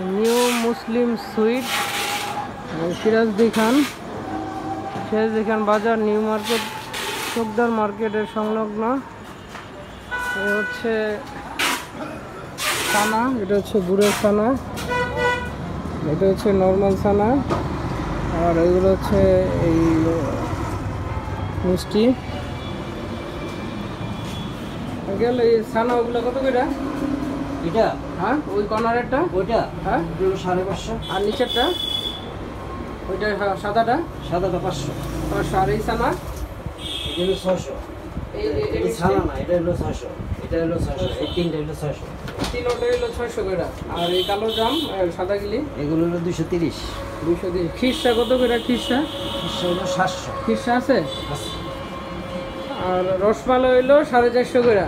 New মুসলিম sweet Sirajdi খান বাজার, new market, Chokdar মার্কেটের সংলগ্ন। এ হচ্ছে ছানা, এটা হচ্ছে গুড়ের ছানা, এটা হচ্ছে নর্মাল ছানা, আর এগুলো হচ্ছে এই মিষ্টি। গেল এই ছানা ওগুলো কত করে? এটা হ্যাঁ, ওই কর্নারেরটা ওইটা হ্যাঁ 550, আর নিচেরটা ওইটা সাদাটা 500, আর এই ছানা এটা হলো 600। এই ছানা না, এটা হলো 600, এটা হলো 600, এই তিনটা হলো 600। তিনটা হলো 600 করে। আর এই কালো জাম সাদা গিলি এগুলো হলো 230। 230। খিরসা কত করে? খিরসা হলো 700। খিরসা আছে। আর রসমালাই হইলো 450 করে।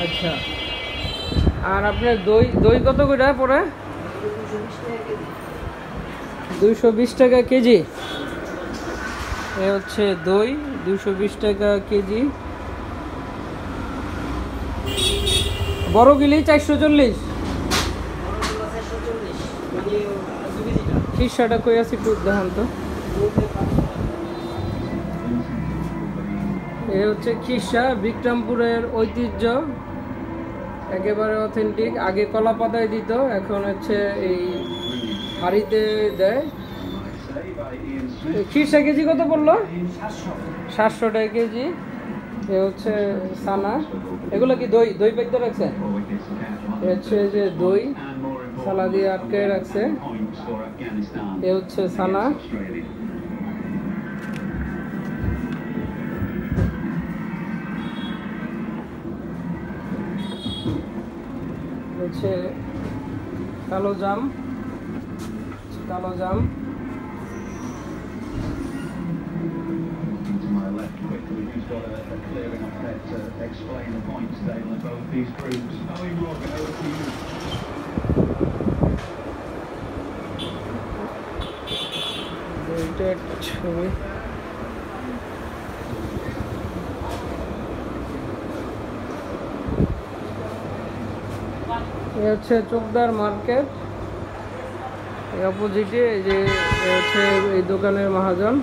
আচ্ছা, আর আপনার দই কত করে পড়ে? 220 টাকা কেজি। এ হচ্ছে দই 220 টাকা কেজি। বড় গিলি 440। খিরসাটা কই আছে একটু দেখান তো। এ হচ্ছে খিরসা, বিক্রমপুরের ঐতিহ্য, একেবারে অথেন্টিক। আগে কলা পাতায় দিত, এখন হচ্ছে এই হাঁড়িতে দেয়। খিরসা কেজি কত পড়লো? 700 টাকা কেজি। এ হচ্ছে ছানা। এগুলো কি দই প্যাক দিয়ে রাখছে? এ হচ্ছে যে দই ছানা দিয়ে আটকে রাখছে। এ হচ্ছে ছানা। হচ্ছে কালো জাম, ছবি। এ হচ্ছে চোকদার মার্কেট, এই অপোজিটে এই যে হচ্ছে এই দোকানের মহাজন।